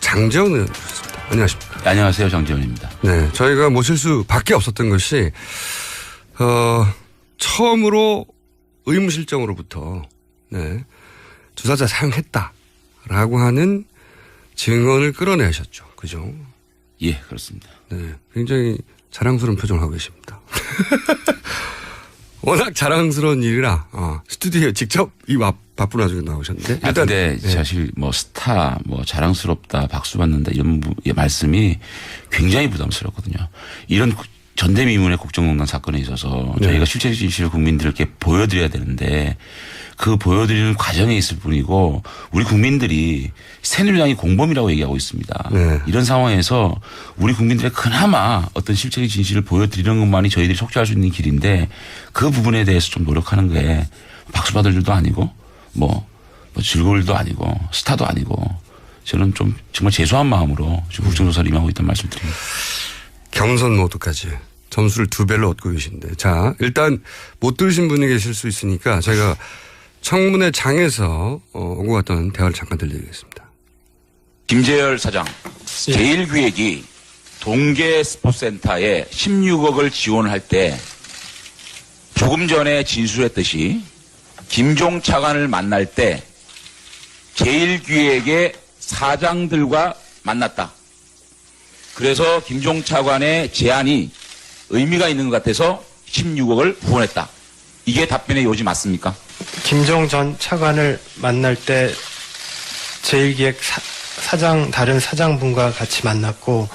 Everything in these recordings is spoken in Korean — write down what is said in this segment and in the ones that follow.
장제원 의원 모셨습니다. 안녕하십니까. 네, 안녕하세요. 장제원입니다. 네, 저희가 모실 수밖에 없었던 것이 처음으로 의무실정으로부터 주사자 사용했다라고 하는 증언을 끌어내셨죠. 그죠? 예, 그렇습니다. 네, 굉장히 자랑스러운 표정을 하고 계십니다. 워낙 자랑스러운 일이라 스튜디오에 직접 이 바쁜 와중에 나오셨는데. 일단 근데 사실 뭐 스타, 뭐 자랑스럽다, 박수 받는다 이런 말씀이 굉장히 부담스럽거든요. 이런 전대미문의 국정농단 사건에 있어서 저희가 실체 진실을 국민들께 보여드려야 되는데 그 보여드리는 과정에 있을 뿐이고 우리 국민들이 새누리당이 공범이라고 얘기하고 있습니다. 네. 이런 상황에서 우리 국민들의 그나마 어떤 실체의 진실을 보여드리는 것만이 저희들이 속죄할 수 있는 길인데 그 부분에 대해서 좀 노력하는 게 박수 받을 일도 아니고 뭐 즐거울 일도 아니고 스타도 아니고 저는 좀 정말 죄송한 마음으로 지금 국정조사를 임하고 있다는 말씀 드립니다. 경선 모드까지 점수를 2배로 얻고 계신데. 자, 일단 못 들으신 분이 계실 수 있으니까 저희가 청문회 장에서 오고 갔던 대화를 잠깐 들려드리겠습니다. 김재열 사장, 제1기획이 동계 스포츠센터에 16억을 지원할 때 조금 전에 진술했듯이 김종 차관을 만날 때 제1기획의 사장들과 만났다. 그래서 김종 차관의 제안이 의미가 있는 것 같아서 16억을 후원했다. 이게 답변의 요지 맞습니까? 김종 전 차관을 만날 때 제1기획 사장 다른 사장분과 같이 만났고.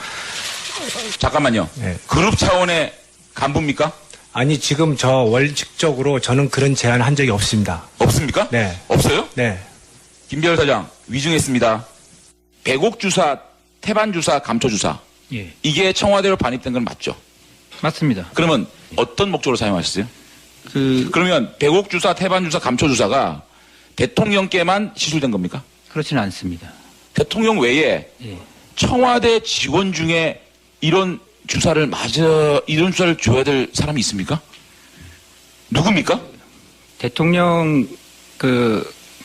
잠깐만요. 네. 그룹 차원의 간부입니까? 아니 지금 저 원칙적으로 저는 그런 제안을 한 적이 없습니다. 없습니까? 네. 없어요? 네. 김재열 사장 위증했습니다. 배곡 주사, 태반 주사, 감초 주사. 예. 이게 청와대로 반입된 건 맞죠? 맞습니다. 그러면 어떤 목적으로 사용하셨어요? 그러면 배곡 주사, 태반 주사, 감초 주사가 대통령께만 시술된 겁니까? 그렇지는 않습니다. 대통령 외에 예. 청와대 직원 중에 이런 주사를 줘야 될 사람이 있습니까? 누굽니까? 대통령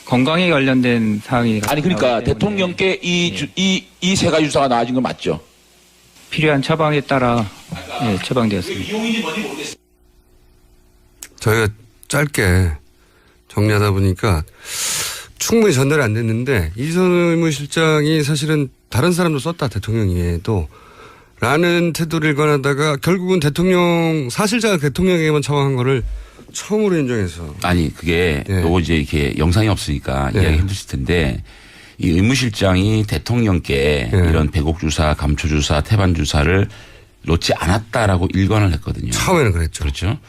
건강에 관련된 사항이 아니 그러니까 대통령께 이 세 가지 주사가 나와진 건 맞죠? 필요한 처방에 따라 처방되었습니다. 이용인지 뭔지 모르겠어요. 저희가 짧게 정리하다 보니까 충분히 전달이 안 됐는데 이선 의무실장이 사실은 다른 사람도 썼다 대통령 이외에도 라는 태도를 일관하다가 결국은 대통령 사실자가 대통령에게만 처방한 거를 처음으로 인정해서. 아니 그게 요거 이제 이렇게 영상이 없으니까 이해하기 힘드실 텐데 이 의무실장이 대통령께 이런 배곡 주사, 감초 주사, 태반 주사를 놓지 않았다라고 일관을 했거든요. 처음에는 그랬죠. 그렇죠.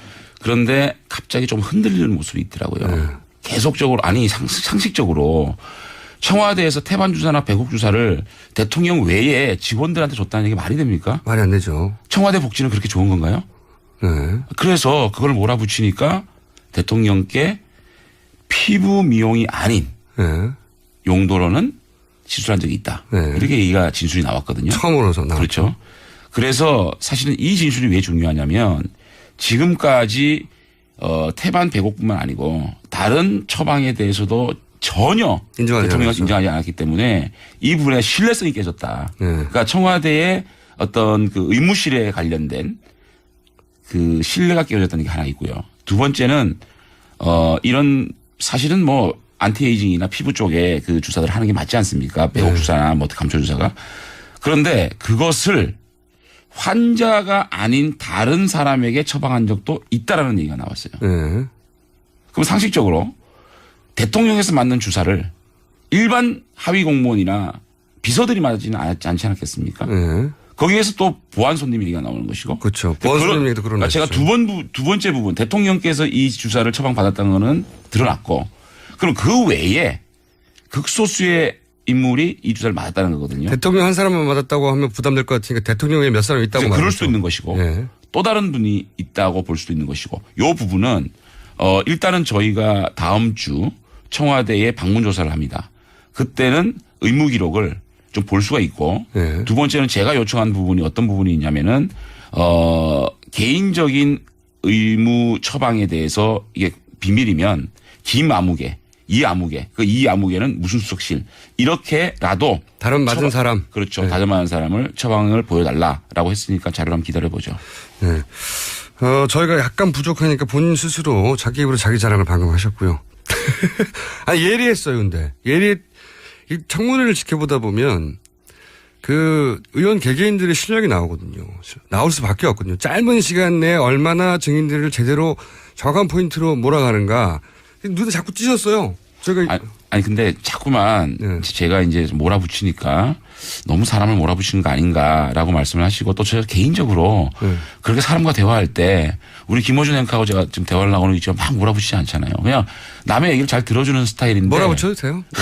그런데 갑자기 좀 흔들리는 모습이 있더라고요. 계속적으로 아니 상식적으로 청와대에서 태반 주사나 배곡 주사를 대통령 외에 직원들한테 줬다는 게 말이 됩니까? 말이 안 되죠. 청와대 복지는 그렇게 좋은 건가요? 네. 그래서 그걸 몰아붙이니까 대통령께 피부 미용이 아닌 용도로는 시술한 적이 있다. 이렇게 얘기가 진술이 나왔거든요. 처음으로서 나왔죠. 그렇죠. 그래서 사실은 이 진술이 왜 중요하냐면 지금까지 태반 배곡뿐만 아니고 다른 처방에 대해서도 전혀 대통령이 인정하지 않았기 때문에 이 부분에 신뢰성이 깨졌다. 그러니까 청와대의 어떤 그 의무실에 관련된 그 신뢰가 깨어졌다는 게 하나 있고요. 두 번째는 이런 사실은 뭐 안티에이징이나 피부 쪽에 그 주사들을 하는 게 맞지 않습니까? 배곡 주사나 뭐 감초 주사가. 그런데 그것을 환자가 아닌 다른 사람에게 처방한 적도 있다라는 얘기가 나왔어요. 그럼 상식적으로 대통령에서 맞는 주사를 일반 하위 공무원이나 비서들이 맞지는 않지 않았겠습니까? 거기에서 또 보안 손님 얘기가 나오는 것이고. 그렇죠. 보안 손님 얘기도 그러네. 제가 두 번째 부분 대통령께서 이 주사를 처방받았다는 거는 드러났고 그럼 그 외에 극소수의 인물이 이 주사를 맞았다는 거거든요. 대통령 한 사람만 맞았다고 하면 부담될 것 같으니까 대통령에 몇 사람 있다고 말하죠. 그럴 수도 있는 것이고 또 다른 분이 있다고 볼 수도 있는 것이고 이 부분은 일단은 저희가 다음 주 청와대에 방문 조사를 합니다. 그때는 의무 기록을 좀 볼 수가 있고 두 번째는 제가 요청한 부분이 어떤 부분이 있냐면은 개인적인 의무 처방에 대해서 이게 비밀이면 김아무개 이 아무개, 그 이 아무개는 무슨 수석실 이렇게라도 다른 맞은 사람. 그렇죠. 네. 다른 맞은 사람을 처방을 보여달라라고 했으니까 자료를 한번 기다려보죠. 네. 저희가 약간 부족하니까 본인 스스로 자기 입으로 자기 자랑을 방금 하셨고요. 예리했어요, 근데. 이 청문회를 지켜보다 보면 그 의원 개개인들의 실력이 나오거든요. 나올 수밖에 없거든요. 짧은 시간 내에 얼마나 증인들을 제대로 정확한 포인트로 몰아가는가. 눈에 자꾸 띄셨어요. 제가 아니 근데 자꾸만 네. 제가 이제 몰아붙이니까 너무 사람을 몰아붙이는 거 아닌가라고 말씀을 하시고 또 제가 개인적으로 네. 그렇게 사람과 대화할 때 우리 김어준 앵커하고 제가 지금 대화를 나오는 있지만 막 몰아붙이지 않잖아요. 그냥 남의 얘기를 잘 들어주는 스타일인데. 몰아붙여도 돼요. 네.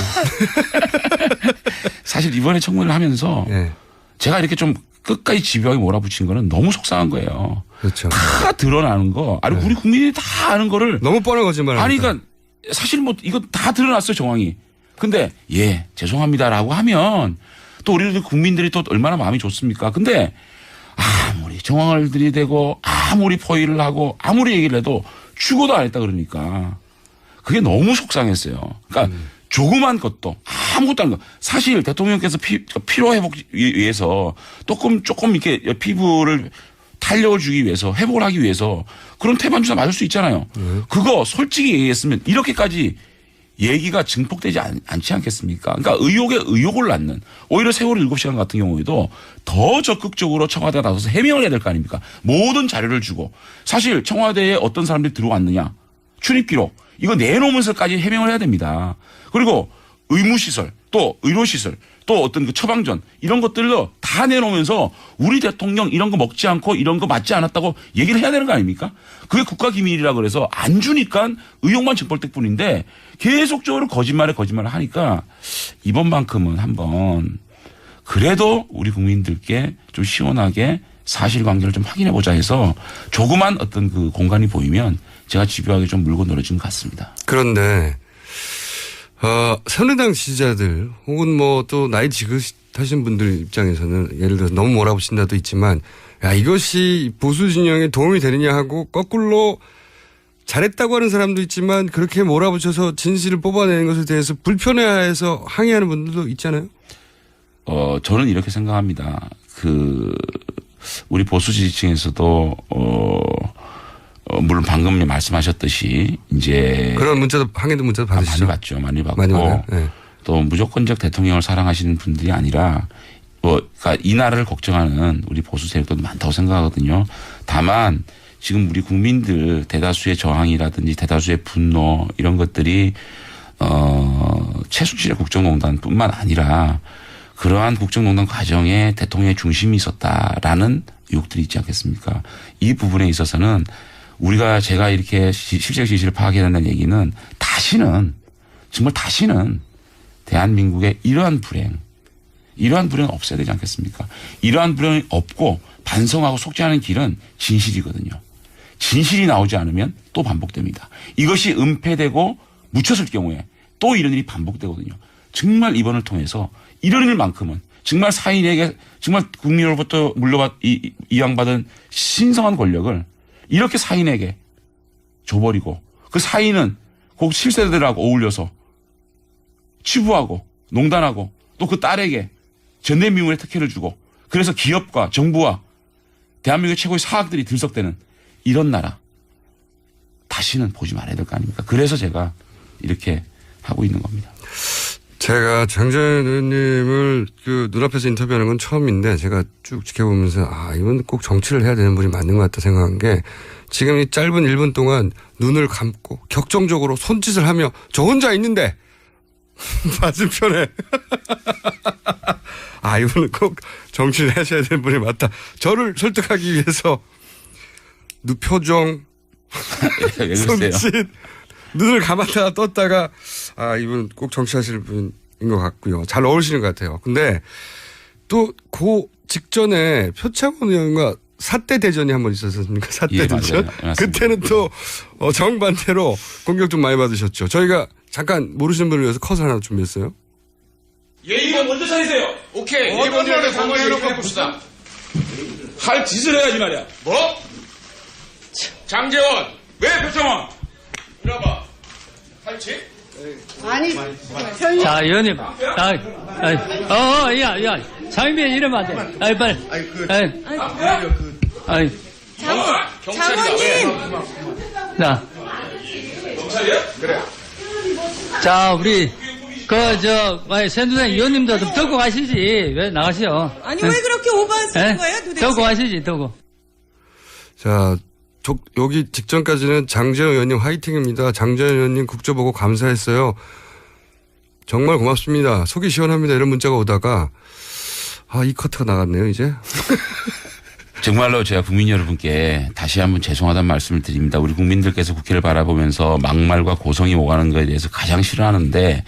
사실 이번에 청문회를 하면서 네. 제가 이렇게 좀 끝까지 집요하게 몰아붙인 거는 너무 속상한 거예요. 그렇죠. 다 드러나는 거. 아니 우리 국민이 다 아는 거를. 너무 뻔한 거짓말. 아니 그러니까 사실 뭐 이거 다 드러났어요 정황이. 근데 예 죄송합니다라고 하면 또 우리 국민들이 또 얼마나 마음이 좋습니까. 근데 아무리 정황을 들이대고 아무리 포위를 하고 아무리 얘기를 해도 죽어도 안 했다 그러니까 그게 너무 속상했어요. 그러니까 조그만 것도 아무것도 아닌 거. 사실 대통령께서 피로 회복 위해서 조금 이렇게 피부를 탄력을 주기 위해서 회복을 하기 위해서 그런 태반 주사 맞을 수 있잖아요. 그거 솔직히 얘기했으면 이렇게까지 얘기가 증폭되지 않지 않겠습니까? 그러니까 의혹에 의혹을 낳는 오히려 세월호 7시간 같은 경우에도 더 적극적으로 청와대가 나서서 해명을 해야 될 거 아닙니까? 모든 자료를 주고 사실 청와대에 어떤 사람들이 들어왔느냐 출입기록 이거 내놓으면서까지 해명을 해야 됩니다. 그리고 의무시설 또 의료시설 또 어떤 그 처방전 이런 것들로 다 내놓으면서 우리 대통령 이런 거 먹지 않고 이런 거 맞지 않았다고 얘기를 해야 되는 거 아닙니까? 그게 국가기밀이라 그래서 안 주니까 의혹만 증폭될 뿐인데 계속적으로 거짓말을 하니까 이번만큼은 한번 그래도 우리 국민들께 좀 시원하게 사실관계를 좀 확인해보자 해서 조그만 어떤 그 공간이 보이면 제가 집요하게 좀 물고 늘어진 것 같습니다. 그런데 새누리당 지지자들 혹은 뭐 또 나이 지긋하신 분들 입장에서는 예를 들어서 너무 몰아붙인다도 있지만 야 이것이 보수 진영에 도움이 되느냐 하고 거꾸로 잘했다고 하는 사람도 있지만 그렇게 몰아붙여서 진실을 뽑아내는 것에 대해서 불편해해서 항의하는 분들도 있잖아요. 저는 이렇게 생각합니다. 우리 보수 지지층에서도 물론 방금 말씀하셨듯이 이제 그런 문자도 항의도 문자도 받으시죠? 많이 받고 많이 받아요. 네. 또 무조건적 대통령을 사랑하시는 분들이 아니라 그러니까 이 나라를 걱정하는 우리 보수 세력도 많다고 생각하거든요. 다만 지금 우리 국민들 대다수의 저항이라든지 대다수의 분노 이런 것들이 최순실의 국정농단뿐만 아니라 그러한 국정농단 과정에 대통령의 중심이 있었다라는 의혹들이 있지 않겠습니까? 이 부분에 있어서는 제가 이렇게 실제 진실을 파악해야 된다는 얘기는 정말 다시는 대한민국의 이러한 불행은 없어야 되지 않겠습니까? 이러한 불행이 없고 반성하고 속죄하는 길은 진실이거든요. 진실이 나오지 않으면 또 반복됩니다. 이것이 은폐되고 묻혔을 경우에 또 이런 일이 반복되거든요. 정말 이번을 통해서 이런 일만큼은 정말 사인에게 정말 국민으로부터 이양받은 신성한 권력을 이렇게 사인에게 줘버리고 그 사인은 그 실세들하고 어울려서 치부하고 농단하고 또 그 딸에게 전대미문의 특혜를 주고 그래서 기업과 정부와 대한민국의 최고의 사학들이 들썩대는 이런 나라 다시는 보지 말아야 될 거 아닙니까? 그래서 제가 이렇게 하고 있는 겁니다. 제가 장재현 의원님을 눈앞에서 인터뷰하는 건 처음인데 제가 쭉 지켜보면서 이건 꼭 정치를 해야 되는 분이 맞는 것 같다 생각한 게 지금 이 짧은 1분 동안 눈을 감고 격정적으로 손짓을 하며 저 혼자 있는데 맞은편에 이분은 꼭 정치를 하셔야 되는 분이 맞다. 저를 설득하기 위해서 표정 손짓 눈을 감았다가 떴다가 이분 꼭 정치하실 분인 것 같고요. 잘 어울리시는 것 같아요. 근데 또 그 직전에 표창원 의원과 사대 대전이 한번 있었습니까? 사대 대전. 맞아요. 그때는 또 정반대로 공격 좀 많이 받으셨죠. 저희가 잠깐 모르시는 분을 위해서 컷을 하나 준비했어요. 예의가 먼저 차리세요. 오케이. 어떤 말을 공개해놓고 봅시다. 할 짓을 해야지 말이야. 뭐? 장재원, 왜 표창원? 이리 와봐. 할지? 아니, 자, 의원님. 야. 장면 이러면 안 돼. 아이, 빨리. 장모님! 자. 자, 우리, 새누리당 의원님도 좀 들고 가시지. 왜 나가시오? 아니, 왜 그렇게 오버하시는 거예요, 도대체? 들고 가시지, 들고. 자, 여기 직전까지는 장재현 의원님 화이팅입니다. 장재현 의원님 국조보고 감사했어요. 정말 고맙습니다. 속이 시원합니다. 이런 문자가 오다가 이 커트가 나갔네요, 이제. 정말로 제가 국민 여러분께 다시 한번 죄송하다는 말씀을 드립니다. 우리 국민들께서 국회를 바라보면서 막말과 고성이 오가는 것에 대해서 가장 싫어하는데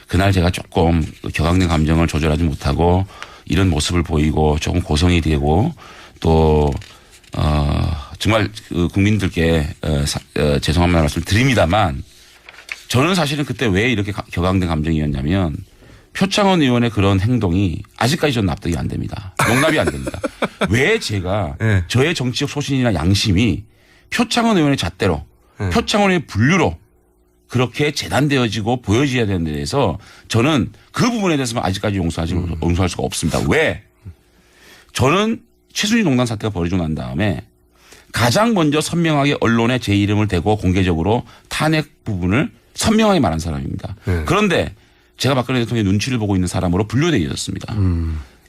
그날 제가 조금 격앙된 감정을 조절하지 못하고 이런 모습을 보이고 조금 고성이 되고 또 정말 국민들께 죄송한 말씀을 드립니다만 저는 사실은 그때 왜 이렇게 격앙된 감정이었냐면 표창원 의원의 그런 행동이 아직까지 저는 납득이 안 됩니다. 용납이 안 됩니다. 왜 제가 네. 저의 정치적 소신이나 양심이 표창원 의원의 잣대로 표창원의 분류로 그렇게 재단되어지고 보여져야 되는 데 대해서 저는 그 부분에 대해서는 아직까지 용서할 수가 없습니다. 왜? 저는 최순실 농단 사태가 벌어지고 난 다음에 가장 먼저 선명하게 언론에 제 이름을 대고 공개적으로 탄핵 부분을 선명하게 말한 사람입니다. 네. 그런데 제가 박근혜 대통령의 눈치를 보고 있는 사람으로 분류되어졌습니다.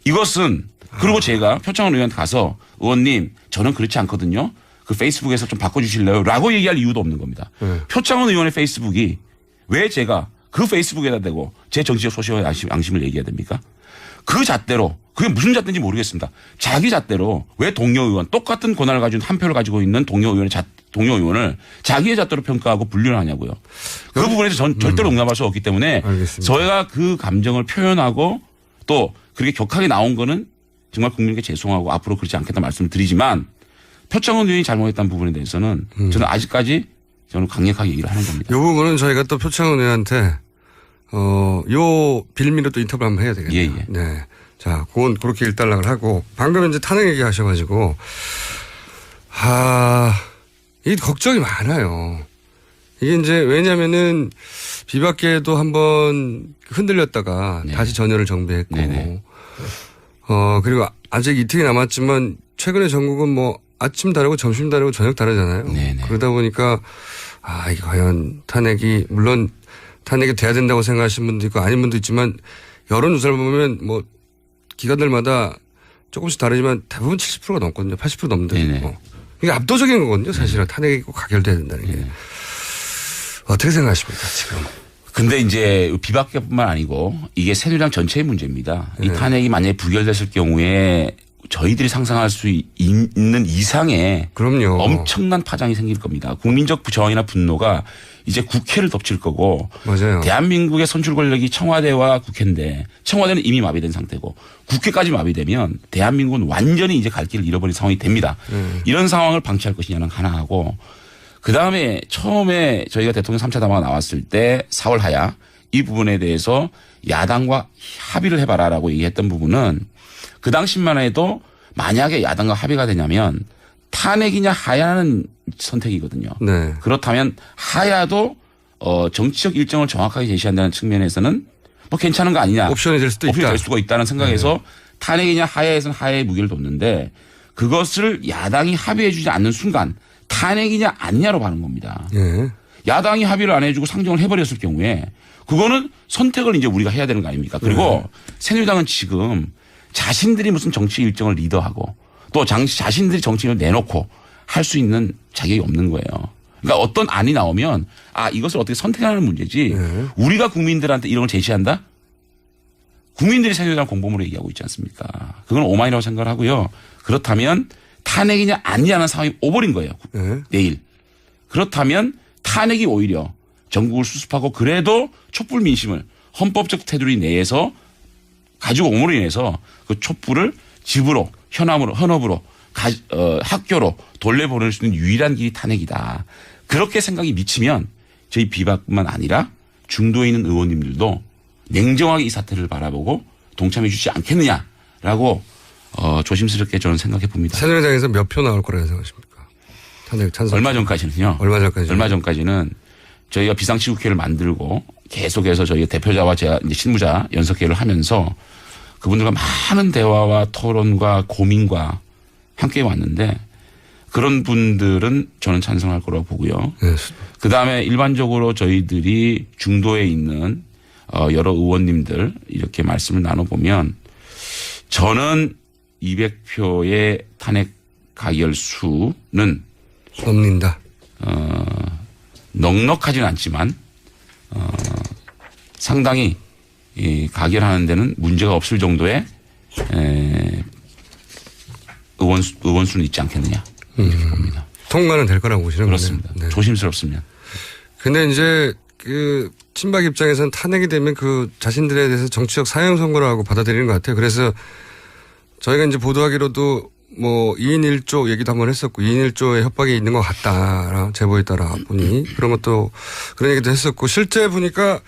이것은 그리고 제가 표창원 의원한테 가서 의원님 저는 그렇지 않거든요. 그 페이스북에서 좀 바꿔주실래요? 라고 얘기할 이유도 없는 겁니다. 표창원 의원의 페이스북이 왜 제가 그 페이스북에다 대고 제 정치적 소신과 양심을 얘기해야 됩니까? 그 잣대로 그게 무슨 잣대인지 모르겠습니다. 자기 잣대로 왜 동료 의원 똑같은 권한을 가지고 한 표를 가지고 있는 동료 의원을 자기의 잣대로 평가하고 분류를 하냐고요. 그 부분에서 전 절대로 용납할 수 없기 때문에 알겠습니다. 저희가 그 감정을 표현하고 또 그렇게 격하게 나온 거는 정말 국민에게 죄송하고 앞으로 그렇지 않겠다 말씀을 드리지만 표창원 의원이 잘못했다는 부분에 대해서는 저는 아직까지 저는 강력하게 얘기를 하는 겁니다. 이 부분은 저희가 또 표창원 의원한테 요 빌미로 또 인터뷰 한번 해야 되겠네요. 예. 네. 자, 그건 그렇게 일단락을 하고 방금 이제 탄핵 얘기 하셔가지고 이 걱정이 많아요. 이게 이제 왜냐면은 비박계도 한번 흔들렸다가 네. 다시 전열을 정비했고 네네. 그리고 아직 이틀이 남았지만 최근에 전국은 뭐 아침 다르고 점심 다르고 저녁 다르잖아요. 네네. 그러다 보니까 이게 과연 물론 탄핵이 돼야 된다고 생각하시는 분도 있고 아닌 분도 있지만 여론조사를 보면 뭐 기관들마다 조금씩 다르지만 대부분 70%가 넘거든요. 80% 넘는데. 이게 압도적인 거거든요. 사실은 탄핵이 꼭 가결돼야 된다는 게. 어떻게 생각하십니까 지금? 근데 이제 비박계뿐만 아니고 이게 새누리당 전체의 문제입니다. 이 탄핵이 만약에 부결됐을 경우에 저희들이 상상할 수 있는 이상의 그럼요. 엄청난 파장이 생길 겁니다. 국민적 저항이나 분노가 이제 국회를 덮칠 거고 맞아요. 대한민국의 선출 권력이 청와대와 국회인데 청와대는 이미 마비된 상태고 국회까지 마비되면 대한민국은 완전히 이제 갈 길을 잃어버린 상황이 됩니다. 이런 상황을 방치할 것이냐는 하나 하고 그다음에 처음에 저희가 대통령 3차 담화가 나왔을 때 4월 하야 이 부분에 대해서 야당과 합의를 해봐라라고 얘기했던 부분은 그 당시만 해도 만약에 야당과 합의가 되냐면 탄핵이냐 하야는 선택이거든요. 네. 그렇다면 하야도 정치적 일정을 정확하게 제시한다는 측면에서는 뭐 괜찮은 거 아니냐. 옵션이 될 수도 옵션이 있다. 될 수가 있다는 생각에서 탄핵이냐 하야에서는 하야의 무게를 뒀는데 그것을 야당이 합의해 주지 않는 순간 탄핵이냐 아니냐로 가는 겁니다. 예. 야당이 합의를 안 해주고 상정을 해버렸을 경우에 그거는 선택을 이제 우리가 해야 되는 거 아닙니까? 그리고 새누리당은 지금 자신들이 무슨 정치 일정을 리더하고 또 자신들이 정치를 내놓고 할 수 있는 자격이 없는 거예요. 그러니까 어떤 안이 나오면 이것을 어떻게 선택하는 문제지 우리가 국민들한테 이런 걸 제시한다? 국민들이 새누리당 공범으로 얘기하고 있지 않습니까? 그건 오만이라고 생각을 하고요. 그렇다면 탄핵이냐 아니냐는 상황이 오버린 거예요. 내일. 그렇다면 탄핵이 오히려 전국을 수습하고 그래도 촛불 민심을 헌법적 테두리 내에서 가지고 옴으로 인해서 그 촛불을 집으로 현업으로 학교로 돌려보낼 수 있는 유일한 길이 탄핵이다. 그렇게 생각이 미치면 저희 비박뿐만 아니라 중도에 있는 의원님들도 냉정하게 이 사태를 바라보고 동참해 주지 않겠느냐라고 조심스럽게 저는 생각해 봅니다. 새누리당에서 몇 표 나올 거라고 생각하십니까? 탄핵 찬성. 얼마 전까지는요. 얼마 전까지는 저희가 비상시국회를 만들고 계속해서 저희가 대표자와 제가 이제 실무자 연석회를 하면서 그분들과 많은 대화와 토론과 고민과 함께 왔는데 그런 분들은 저는 찬성할 거라고 보고요. 네. 그다음에 일반적으로 저희들이 중도에 있는 여러 의원님들 이렇게 말씀을 나눠보면 저는 200표의 탄핵 가결수는 넘는다. 넉넉하지는 않지만 상당히 가결하는 데는 문제가 없을 정도의 의원수는 있지 않겠느냐 이렇게 봅니다. 통과는 될 거라고 보시는 거네요. 그렇습니다. 네. 조심스럽습니다. 근데 이제 그 친박 입장에서는 탄핵이 되면 그 자신들에 대해서 정치적 사형 선고라고 받아들이는 것 같아요. 그래서 저희가 이제 보도하기로도 뭐 2인 1조 얘기도 한번 했었고 2인 1조의 협박이 있는 것 같다. 제보에 따라 보니 그런 것도 그런 얘기도 했었고 실제 보니까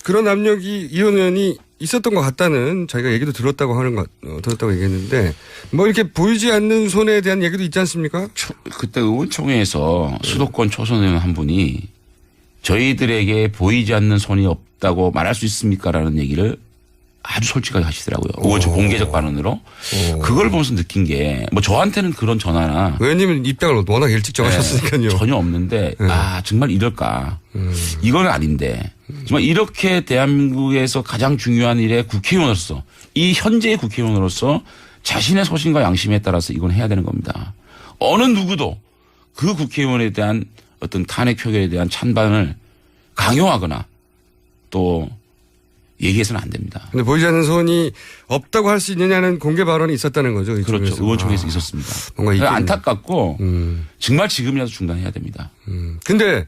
그런 압력이 이현 의원이 있었던 것 같다는 저희가 얘기도 들었다고 들었다고 얘기했는데 뭐 이렇게 보이지 않는 손에 대한 얘기도 있지 않습니까? 그때 의원총회에서 수도권 초선 의원 한 분이 저희들에게 보이지 않는 손이 없다고 말할 수 있습니까라는 얘기를 아주 솔직하게 하시더라고요. 의원총 공개적 발언으로. 그걸 보면서 느낀 게 뭐 저한테는 그런 전화나 의원님은 입당을 워낙 일찍 정하셨으니까요. 전혀 없는데 정말 이럴까. 이건 아닌데 정말 이렇게 대한민국에서 가장 중요한 일에 국회의원으로서 이 현재의 국회의원으로서 자신의 소신과 양심에 따라서 이건 해야 되는 겁니다. 어느 누구도 그 국회의원에 대한 어떤 탄핵 표결에 대한 찬반을 강요하거나 또 얘기해서는 안 됩니다. 근데 보이지 않는 손이 없다고 할 수 있느냐는 공개 발언이 있었다는 거죠. 그렇죠. 의원총회에서 있었습니다. 뭔가 안타깝고 정말 지금이라도 중단해야 됩니다. 근데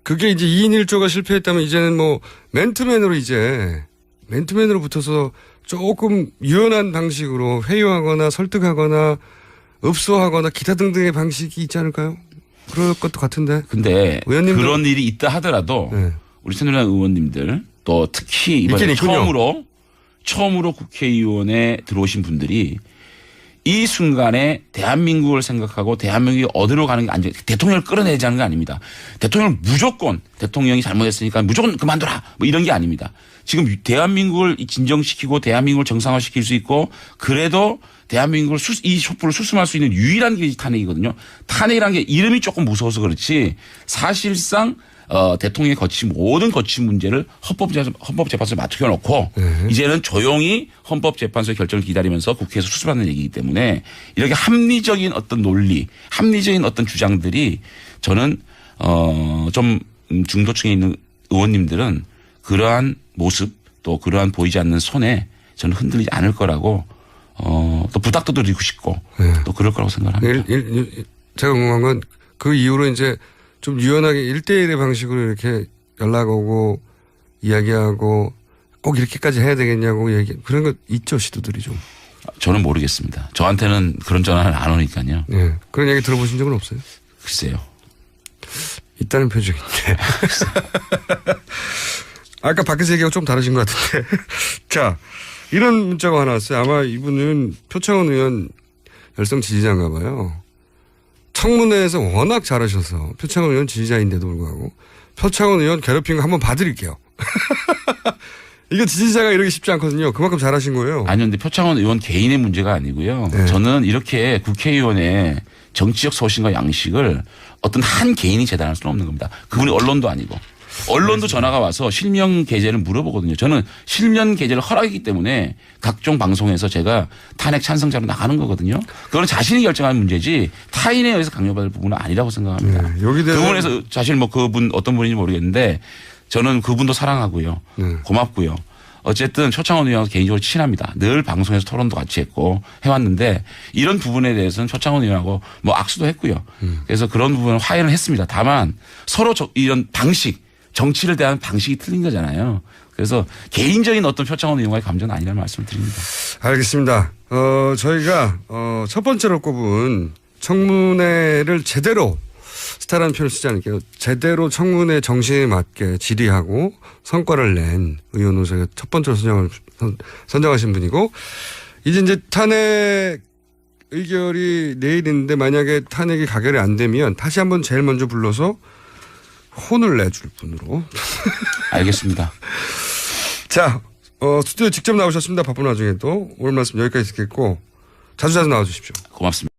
그게 이제 2인 1조가 실패했다면 이제는 뭐 맨투맨으로 붙어서 조금 유연한 방식으로 회유하거나 설득하거나 읍소하거나 기타 등등의 방식이 있지 않을까요? 그럴 것도 같은데. 근데 그런 일이 있다 하더라도 네. 우리 새누리당 의원님들 또 특히 이번에 처음으로 국회의원에 들어오신 분들이 이 순간에 대한민국을 생각하고 대한민국이 어디로 가는 게 아니죠. 대통령을 끌어내자는 게 아닙니다. 대통령을 무조건 대통령이 잘못했으니까 무조건 그만둬라 뭐 이런 게 아닙니다. 지금 대한민국을 진정시키고 대한민국을 정상화시킬 수 있고 그래도 대한민국을 이 촛불을 수습할 수 있는 유일한 게 탄핵이거든요. 탄핵이라는 게 이름이 조금 무서워서 그렇지 사실상 대통령이 거친 모든 거친 문제를 헌법재판소에 맡겨놓고 이제는 조용히 헌법재판소의 결정을 기다리면서 국회에서 수습하는 얘기이기 때문에 이렇게 합리적인 어떤 논리, 합리적인 어떤 주장들이 저는 좀 중도층에 있는 의원님들은 그러한 모습 또 그러한 보이지 않는 손에 저는 흔들리지 않을 거라고 또 부탁도 드리고 싶고 또 그럴 거라고 생각합니다. 제가 궁금한 건 그 이후로 이제 좀 유연하게 1대1의 방식으로 이렇게 연락 오고 이야기하고 꼭 이렇게까지 해야 되겠냐고 그런 거 있죠, 시도들이 좀. 저는 모르겠습니다. 저한테는 그런 전화는 안 오니까요. 네. 그런 얘기 들어보신 적은 없어요? 글쎄요. 있다는 표정인데. 아까 밖에서 얘기하고 좀 다르신 것 같은데. 자, 이런 문자가 하나 왔어요. 아마 이분은 표창원 의원 열성 지지자인가 봐요. 청문회에서 워낙 잘하셔서 표창원 의원 지지자인데도 불구하고 표창원 의원 괴롭힌 거 한번 봐드릴게요. 이거 지지자가 이러기 쉽지 않거든요. 그만큼 잘하신 거예요. 아니요. 근데 표창원 의원 개인의 문제가 아니고요. 네. 저는 이렇게 국회의원의 정치적 소신과 양식을 어떤 한 개인이 재단할 수는 없는 겁니다. 그분이 언론도 아니고. 언론도 전화가 와서 실명 게재를 물어보거든요. 저는 실명 게재를 허락했기 때문에 각종 방송에서 제가 탄핵 찬성자로 나가는 거거든요. 그건 자신이 결정하는 문제지 타인에 의해서 강요받을 부분은 아니라고 생각합니다. 네, 여기 그 부분에서 사실 뭐 그분 어떤 분인지 모르겠는데 저는 그분도 사랑하고요. 고맙고요. 어쨌든 표창원 의원과 개인적으로 친합니다. 늘 방송에서 토론도 같이 했고 해왔는데 이런 부분에 대해서는 표창원 의원하고 뭐 악수도 했고요. 그래서 그런 부분은 화해를 했습니다. 다만 서로 이런 방식 정치를 대하는 방식이 틀린 거잖아요. 그래서 개인적인 어떤 표창원 의원과의 감정은 아니라는 말씀을 드립니다. 알겠습니다. 저희가 첫 번째로 꼽은 청문회를 제대로 스타라는 표현을 쓰지 않을게요. 제대로 청문회 정신에 맞게 질의하고 성과를 낸 의원으로 저희가 첫 번째로 선정하신 분이고 이제 탄핵 의결이 내일인데 만약에 탄핵이 가결이 안 되면 다시 한번 제일 먼저 불러서 혼을 내줄 분으로. 알겠습니다. 자, 스튜디오 직접 나오셨습니다. 바쁜 와중에도. 오늘 말씀 여기까지 듣겠고 자주 나와주십시오. 고맙습니다.